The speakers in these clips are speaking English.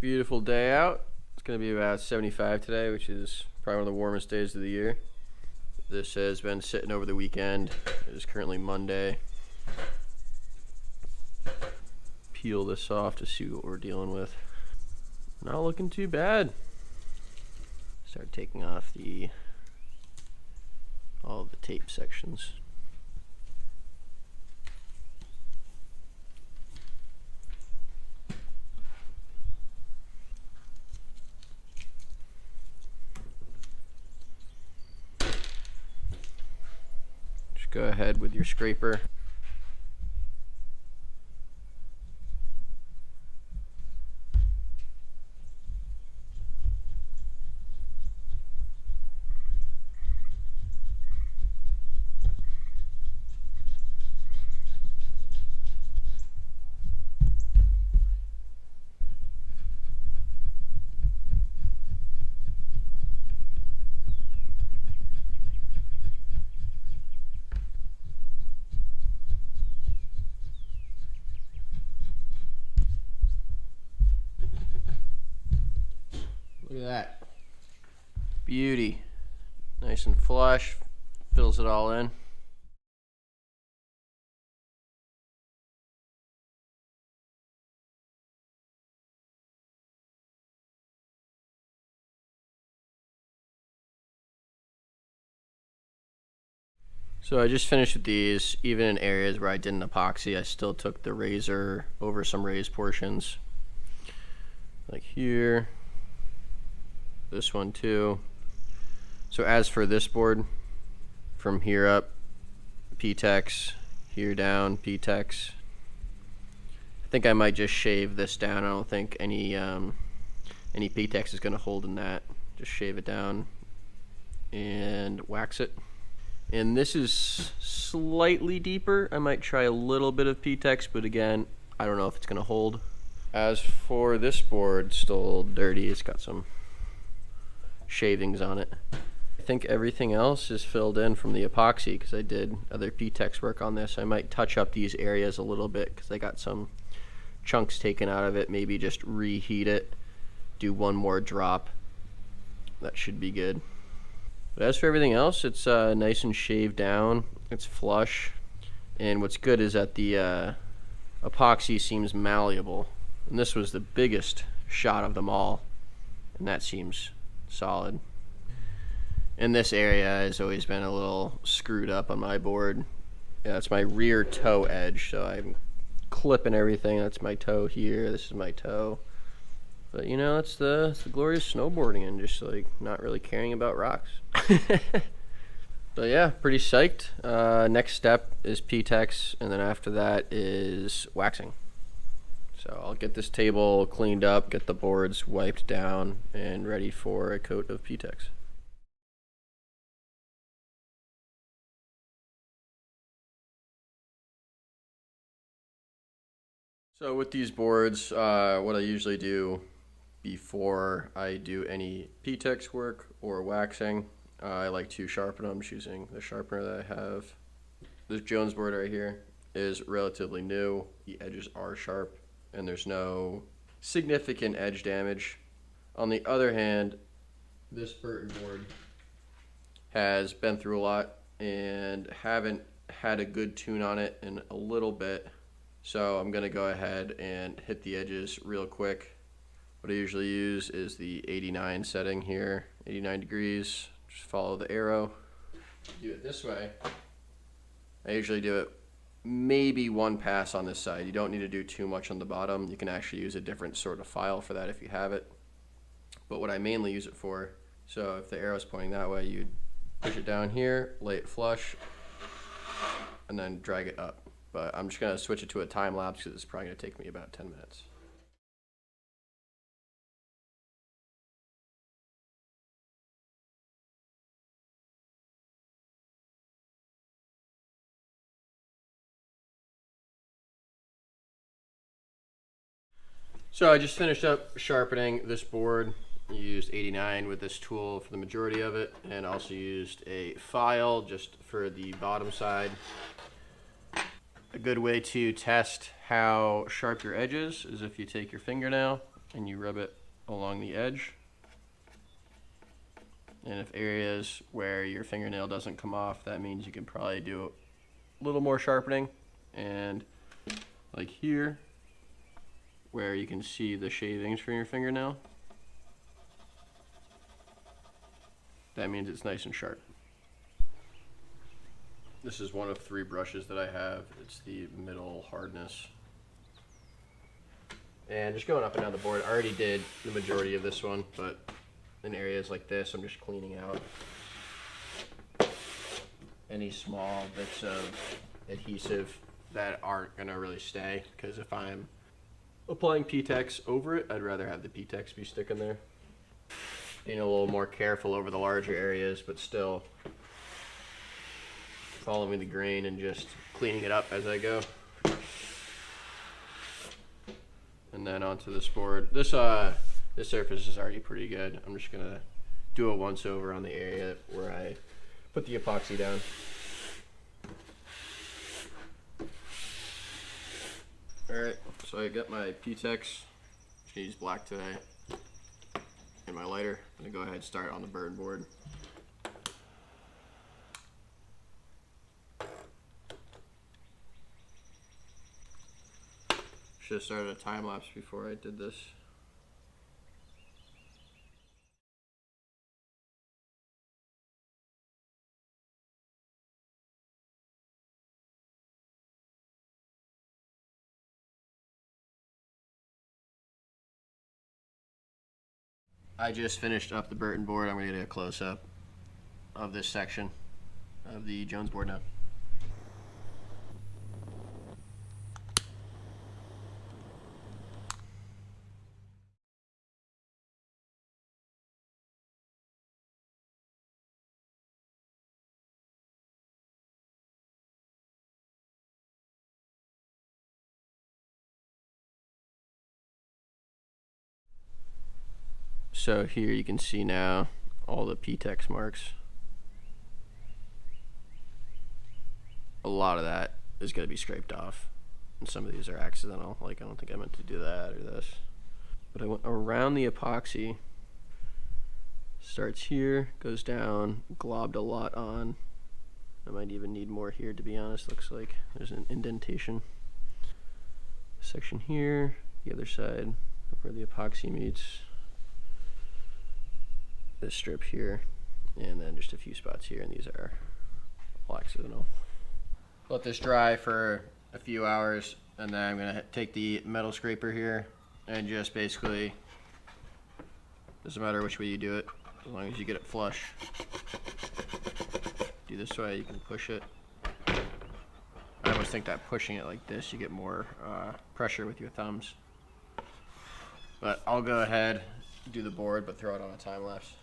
Beautiful day out. It's going to be about 75 today, which is probably one of the warmest days of the year. This has been sitting over the weekend. It is currently Monday. Peel this off to see what we're dealing with. Not looking too bad. Start taking off all of the tape sections. Just go ahead with your scraper. Look at that. Beauty. Nice and flush. Fills it all in. So I just finished with these. Even in areas where I didn't epoxy, I still took the razor over some raised portions. Like here. This one too. So as for this board, from here up, P-Tex, here down, P-Tex. I think I might just shave this down. I don't think any P-Tex is going to hold in that. Just shave it down and wax it. And this is slightly deeper. I might try a little bit of P-Tex, but again, I don't know if it's going to hold. As for this board, still dirty. It's got some shavings on it. I think everything else is filled in from the epoxy because I did other P-Tex work on this. I might touch up these areas a little bit because I got some chunks taken out of it. Maybe just reheat it, do one more drop. That should be good. But as for everything else, it's nice and shaved down. It's flush. And what's good is that the epoxy seems malleable. And this was the biggest shot of them all. And that seems solid. And this area has always been a little screwed up on my board. Yeah, it's my rear toe edge, so I'm clipping everything. That's my toe here. This is my toe. But you know, it's the glory of snowboarding and just like not really caring about rocks. But yeah, pretty psyched. Next step is P-Tex, and then after that is waxing. So I'll get this table cleaned up, get the boards wiped down, and ready for a coat of P-Tex. So with these boards, what I usually do before I do any P-Tex work or waxing, I like to sharpen them using the sharpener that I have. This Jones board right here is relatively new. The edges are sharp and there's no significant edge damage. On the other hand, this Burton board has been through a lot and haven't had a good tune on it in a little bit. So I'm gonna go ahead and hit the edges real quick. What I usually use is the 89 setting here, 89 degrees. Just follow the arrow. Do it this way. I usually do it maybe one pass on this side. You don't need to do too much on the bottom. You can actually use a different sort of file for that if you have it. But what I mainly use it for, so if the arrow's pointing that way, you'd push it down here, lay it flush, and then drag it up. But I'm just gonna switch it to a time lapse because it's probably gonna take me about 10 minutes. So I just finished up sharpening this board. Used 89 with this tool for the majority of it, and also used a file just for the bottom side. A good way to test how sharp your edge is if you take your fingernail and you rub it along the edge. And if areas where your fingernail doesn't come off, that means you can probably do a little more sharpening. And like here, where you can see the shavings from your fingernail, that means it's nice and sharp. This is one of 3 brushes that I have. It's the middle hardness. And just going up and down the board, I already did the majority of this one, but in areas like this, I'm just cleaning out any small bits of adhesive that aren't gonna really stay, because if I'm applying P-Tex over it, I'd rather have the P-Tex be sticking there. Being a little more careful over the larger areas, but still following the grain and just cleaning it up as I go. And then onto this board. This surface is already pretty good. I'm just gonna do a once over on the area where I put the epoxy down. Alright, so I got my P-Tex. Just gonna use black today. And my lighter. I'm gonna go ahead and start on the burn board. Should have started a time lapse before I did this. I just finished up the Burton board. I'm gonna get a close up of this section of the Jones board now. So here you can see now all the P-Tex marks. A lot of that is going to be scraped off, and some of these are accidental, like I don't think I meant to do that or this. But I went around the epoxy, starts here, goes down, globbed a lot on. I might even need more here, to be honest. Looks like there's an indentation. Section here, the other side where the epoxy meets. This strip here, and then just a few spots here, and these are all accidental. Let this dry for a few hours, and then I'm gonna take the metal scraper here and just basically, doesn't matter which way you do it, as long as you get it flush. Do this way, you can push it. I almost think that pushing it like this, you get more pressure with your thumbs. But I'll go ahead, do the board, but throw it on a time lapse.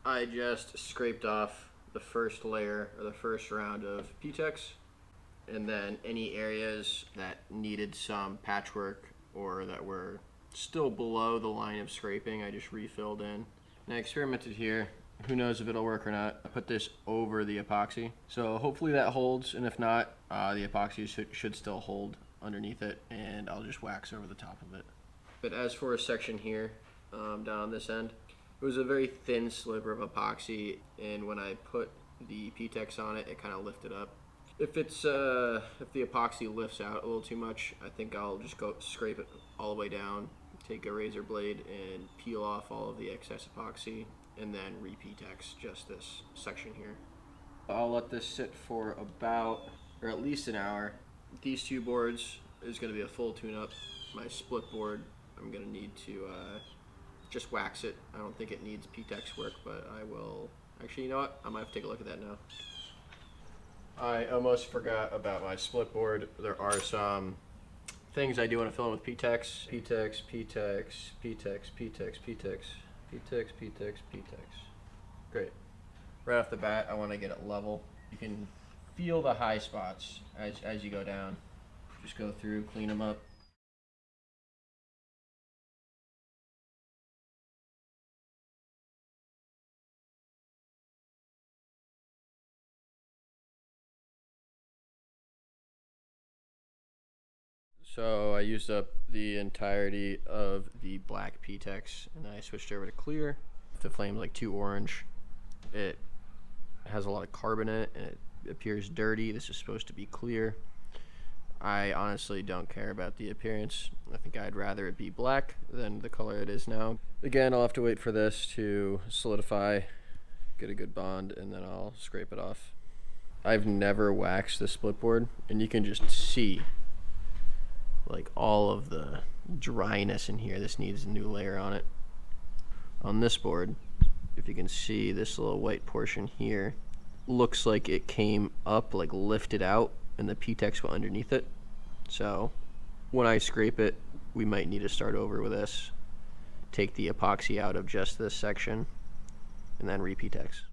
I just scraped off the first layer, or the first round of P-Tex, and then any areas that needed some patchwork or that were still below the line of scraping, I just refilled in. And I experimented here. Who knows if it'll work or not. I put this over the epoxy, so hopefully that holds, and if not, the epoxy should still hold underneath it, and I'll just wax over the top of it. But as for a section here, down on this end, it was a very thin sliver of epoxy, and when I put the P-Tex on it, it kind of lifted up. If the epoxy lifts out a little too much, I think I'll just go scrape it all the way down, take a razor blade and peel off all of the excess epoxy, and then re-P-Tex just this section here. I'll let this sit for about, or at least an hour. These 2 boards is going to be a full tune-up. My split board, I'm going to need to just wax it. I don't think it needs P-Tex work, but I will. Actually, you know what? I might have to take a look at that now. I almost forgot about my split board. There are some things I do want to fill in with P-Tex. P-Tex, P-Tex, P-Tex, P-Tex, P-Tex, P-Tex, P-Tex, P-Tex. Great. Right off the bat, I want to get it level. You can feel the high spots as you go down. Just go through, clean them up. So I used up the entirety of the black P-Tex and then I switched over to clear. If the flame's like too orange, it has a lot of carbon in it and it appears dirty. This is supposed to be clear. I honestly don't care about the appearance. I think I'd rather it be black than the color it is now. Again, I'll have to wait for this to solidify, get a good bond, and then I'll scrape it off. I've never waxed the split board, and you can just see like all of the dryness in here. This needs a new layer on it. On this board, if you can see this little white portion here, looks like it came up, like lifted out, and the P-Tex went underneath it. So when I scrape it, we might need to start over with this, take the epoxy out of just this section, and then re-P-Tex.